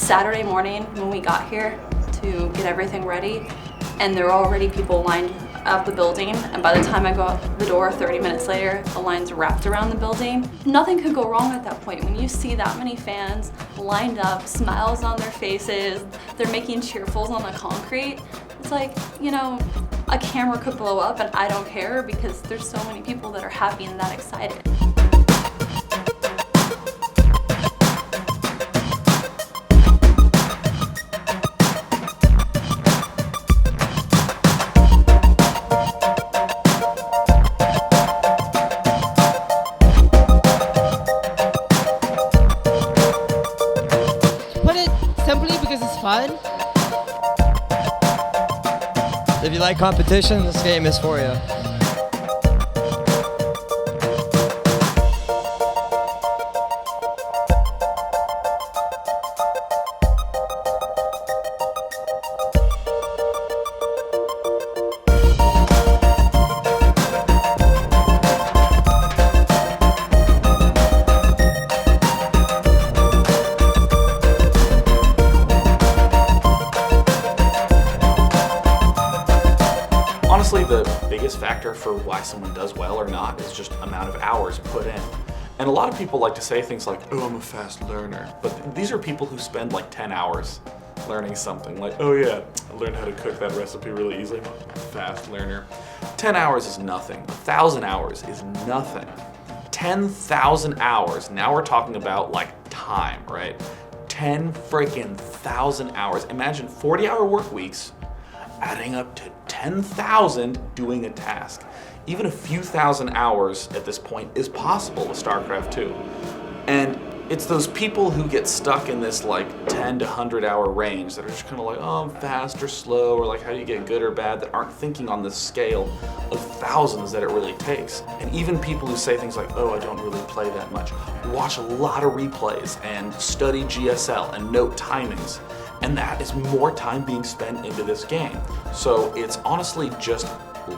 Saturday morning when we got here to get everything ready, and there were already people lined up the building, and by the time I go out the door 30 minutes later, the line's wrapped around the building. Nothing could go wrong at that point. When you see that many fans lined up, smiles on their faces, they're making cheerfuls on the concrete, it's like, you know, a camera could blow up and I don't care because there's so many people that are happy and that excited. Simply because it's fun. If you like competition, this game is for you. Honestly, the biggest factor for why someone does well or not is just amount of hours put in. And a lot of people like to say things like, oh, I'm a fast learner. But these are people who spend like 10 hours learning something. Like, oh yeah, I learned how to cook that recipe really easily. I'm a fast learner. 10 hours is nothing. 1,000 hours is nothing. 10,000 hours, now we're talking about like time, right? 10 freaking thousand hours. Imagine 40-hour work weeks adding up to 10,000 doing a task. Even a few thousand hours at this point is possible with StarCraft 2. And it's those people who get stuck in this like 10 to 100 hour range that are just kind of like, oh, I'm fast or slow, or like how do you get good or bad, that aren't thinking on this scale of thousands that it really takes. And even people who say things like, oh, I don't really play that much, watch a lot of replays and study GSL and note timings. And that is more time being spent into this game. So it's honestly just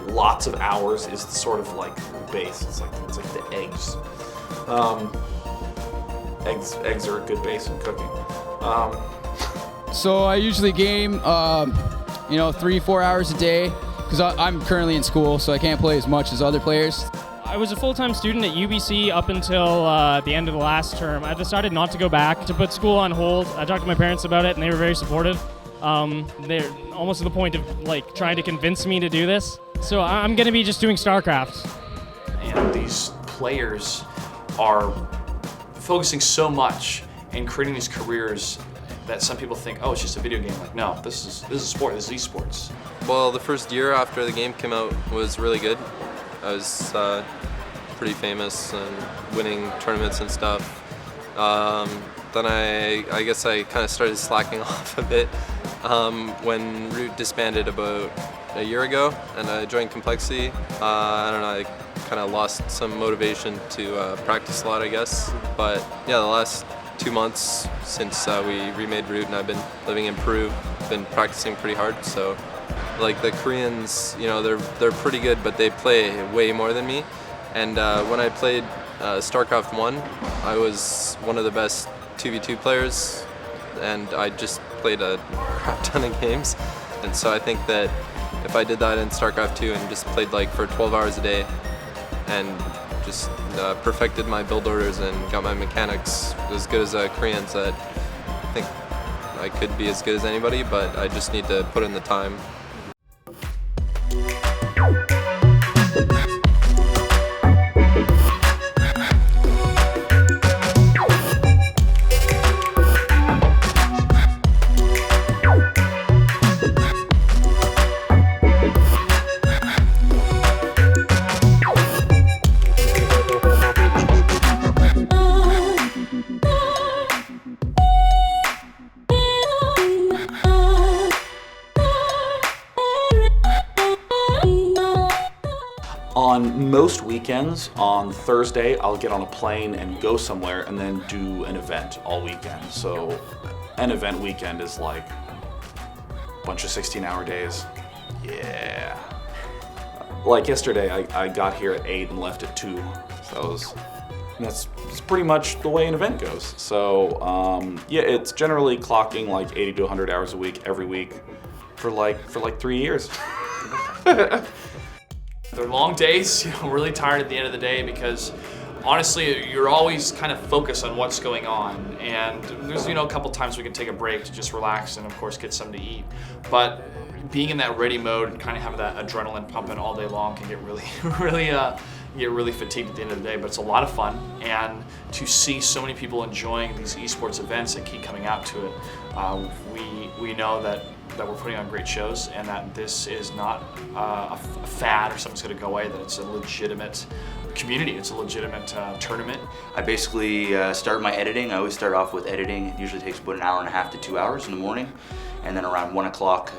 lots of hours is the sort of like base. It's like the eggs. Eggs are a good base in cooking. So I usually game, 3-4 hours a day because I'm currently in school, so I can't play as much as other players. I was a full-time student at UBC up until the end of the last term. I decided not to go back, to put school on hold. I talked to my parents about it, and they were very supportive. They're almost to the point of like trying to convince me to do this. So I'm going to be just doing StarCraft. And these players are focusing so much and creating these careers that some people think, oh, it's just a video game. Like, no, this is sport. This is esports. Well, the first year after the game came out was really good. I was pretty famous and winning tournaments and stuff. Then I guess I kind of started slacking off a bit when Root disbanded about a year ago, and I joined Complexity. I don't know, I kind of lost some motivation to practice a lot, I guess. But yeah, the last 2 months since we remade Root and I've been living in Peru, been practicing pretty hard. So like the Koreans, they're pretty good, but they play way more than me. And when I played StarCraft 1, I was one of the best 2v2 players, and I just played a crap ton of games. And so I think that if I did that in StarCraft 2 and just played like for 12 hours a day and just perfected my build orders and got my mechanics as good as Koreans, that I think I could be as good as anybody, but I just need to put in the time. On most weekends, on Thursday, I'll get on a plane and go somewhere and then do an event all weekend. So an event weekend is like a bunch of 16-hour days. Yeah. Like yesterday, I got here at 8 and left at 2. So that And that's pretty much the way an event goes. So yeah, it's generally clocking like 80 to 100 hours a week every week for like 3 years. They're long days, really tired at the end of the day because honestly, you're always kind of focused on what's going on. And there's, a couple times we can take a break to just relax and of course get something to eat. But being in that ready mode and kind of having that adrenaline pumping all day long can get really, really fatigued at the end of the day, but it's a lot of fun. And to see so many people enjoying these esports events and keep coming out to it, we know that we're putting on great shows and that this is not a fad or something's going to go away, that it's a legitimate community, it's a legitimate tournament. I basically start my editing. I always start off with editing. It usually takes about an hour and a half to 2 hours in the morning. And then around 1 o'clock,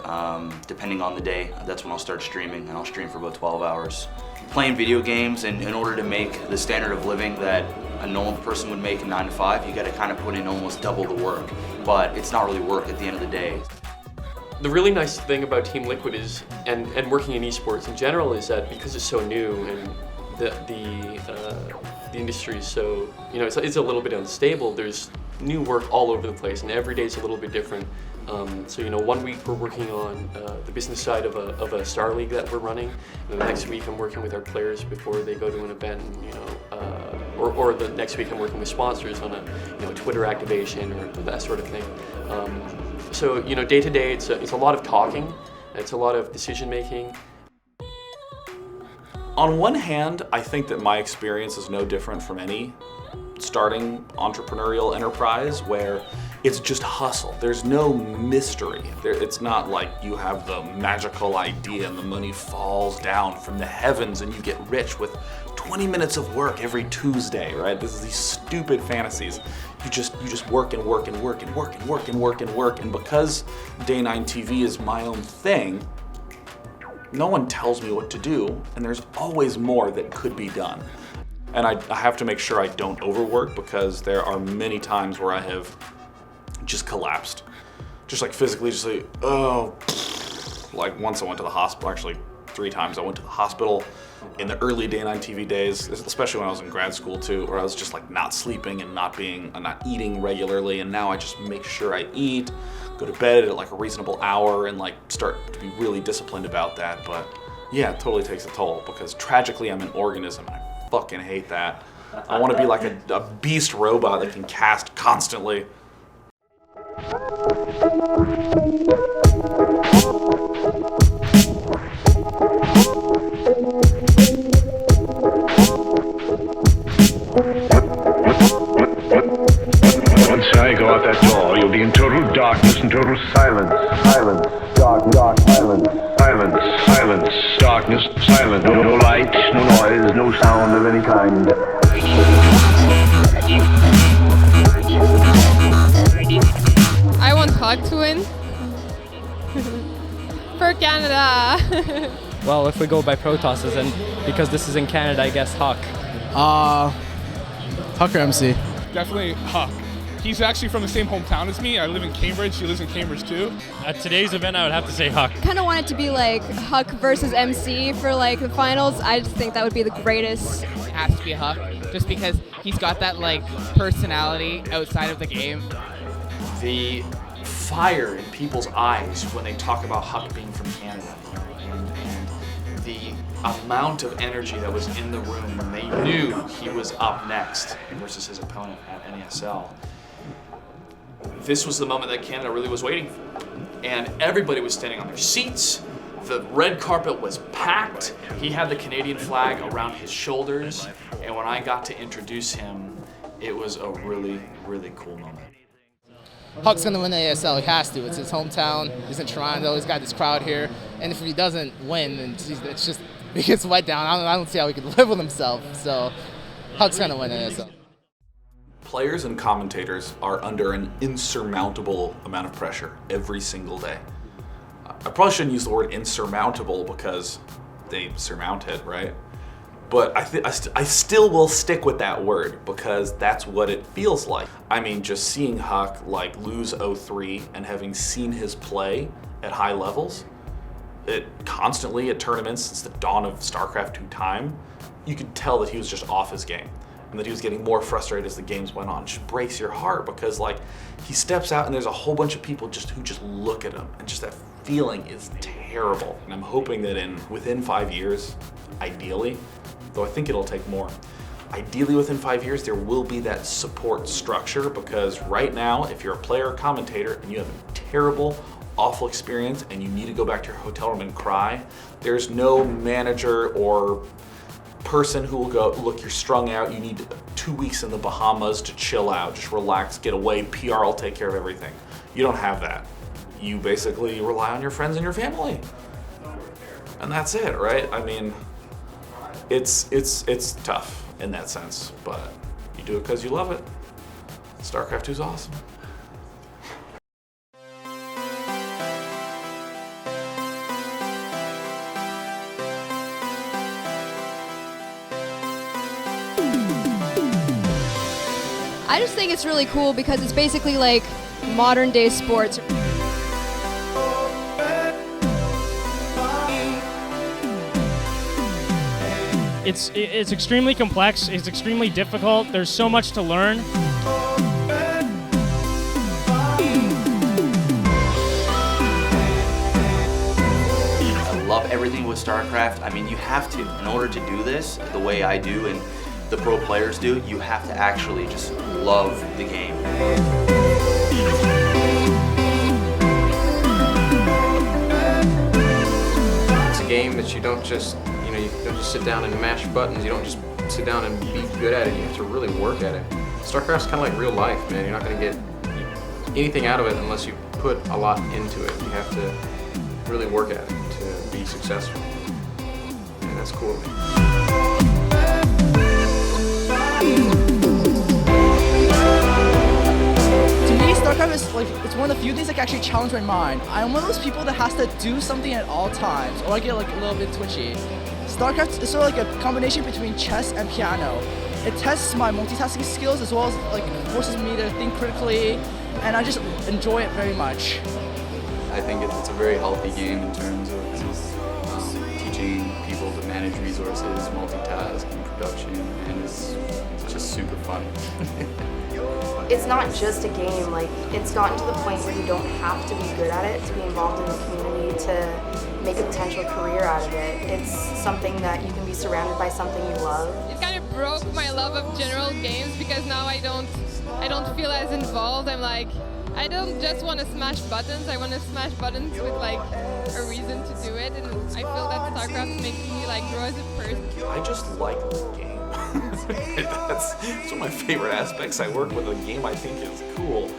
depending on the day, that's when I'll start streaming, and I'll stream for about 12 hours. Playing video games, and in order to make the standard of living that a normal person would make in 9 to 5, you gotta kind of put in almost double the work. But it's not really work at the end of the day. The really nice thing about Team Liquid is, and working in esports in general, is that because it's so new and the industry is so, it's a little bit unstable, there's new work all over the place and every day is a little bit different. So 1 week we're working on the business side of a Star League that we're running, and the next week I'm working with our players before they go to an event, or the next week I'm working with sponsors on a Twitter activation or that sort of thing. So day to day it's a lot of talking, it's a lot of decision making. On one hand, I think that my experience is no different from any starting entrepreneurial enterprise where it's just hustle. There's no mystery. It's not like you have the magical idea and the money falls down from the heavens and you get rich with 20 minutes of work every Tuesday, right? This is these stupid fantasies. You just work and work and work and work and work and work and work. And because Day 9 TV is my own thing, no one tells me what to do, and there's always more that could be done. And I have to make sure I don't overwork, because there are many times where I have just collapsed. Just like physically, just like, oh. Like once I went to the hospital, actually 3 times I went to the hospital in the early Day 9 TV days, especially when I was in grad school too, where I was just like not sleeping and not eating regularly, and now I just make sure I eat, go to bed at like a reasonable hour, and like start to be really disciplined about that. But yeah, it totally takes a toll, because tragically I'm an organism and I fucking hate that. I want to be like a beast robot that can cast constantly. Once I go out that door, you'll be in total darkness and total silence. Silence. Dark, silence. Silence, silence. Darkness, silence. No light, no noise, no sound of any kind. I want Hug to win. For Canada. Well, if we go by Protosses, and because this is in Canada, I guess Huck. Huck or MC? Definitely Huck. He's actually from the same hometown as me. I live in Cambridge. He lives in Cambridge too. At today's event, I would have to say Huck. Kind of want it to be like Huck versus MC for like the finals. I just think that would be the greatest. It has to be Huck, just because he's got that like personality outside of the game. The fire in people's eyes when they talk about Huck being from Canada, and the amount of energy that was in the room when they knew he was up next versus his opponent at NASL. This was the moment that Canada really was waiting for. And everybody was standing on their seats. The red carpet was packed. He had the Canadian flag around his shoulders. And when I got to introduce him, it was a really, really cool moment. Huck's gonna win the ASL. He has to. It's his hometown. He's in Toronto. He's got this crowd here. And if he doesn't win, then it's just, he gets let down. I don't see how he could live with himself. So Huck's gonna win the ASL. Players and commentators are under an insurmountable amount of pressure every single day. I probably shouldn't use the word insurmountable because they surmount it, right? But I still will stick with that word because that's what it feels like. I mean, just seeing Huck like lose 0-3 and having seen his play at high levels, constantly at tournaments since the dawn of Starcraft 2 time, you could tell that he was just off his game. and that he was getting more frustrated as the games went on. It just breaks your heart because like he steps out and there's a whole bunch of people who just look at him, and just that feeling is terrible. And I'm hoping that within 5 years, ideally, though I think it'll take more, ideally within 5 years there will be that support structure, because right now if you're a player or commentator and you have a terrible, awful experience and you need to go back to your hotel room and cry, there's no manager or person who will go, look, you're strung out, you need 2 weeks in the Bahamas to chill out, just relax, get away, PR will take care of everything. You don't have that. You basically rely on your friends and your family. And that's it, right? I mean, it's tough in that sense, but you do it because you love it. StarCraft 2 is awesome. I just think it's really cool because it's basically like modern day sports. It's extremely complex, it's extremely difficult, there's so much to learn. I love everything with StarCraft. I mean, you have to, in order to do this the way I do and the pro players do, you have to actually just love the game. It's a game that you don't just, you don't just sit down and mash buttons. You don't just sit down and be good at it. You have to really work at it. StarCraft's kind of like real life, man. You're not going to get anything out of it unless you put a lot into it. You have to really work at it to be successful. And that's cool. To me, StarCraft is it's one of the few things that can actually challenge my mind. I'm one of those people that has to do something at all times, or I get like a little bit twitchy. StarCraft is sort of like a combination between chess and piano. It tests my multitasking skills as well as like forces me to think critically, and I just enjoy it very much. I think it's a very healthy game in terms of teaching people to manage resources, multitask, and production, and it's just super fun. It's not just a game, like it's gotten to the point where you don't have to be good at it to be involved in the community, to make a potential career out of it. It's something that you can be surrounded by something you love. It kind of broke my love of general games because now I don't feel as involved. I'm like, I don't just want to smash buttons, I want to smash buttons with like a reason to do it, and I feel that StarCraft makes me like grow as a person. I just like the game. That's one of my favorite aspects. I work with a game I think is cool.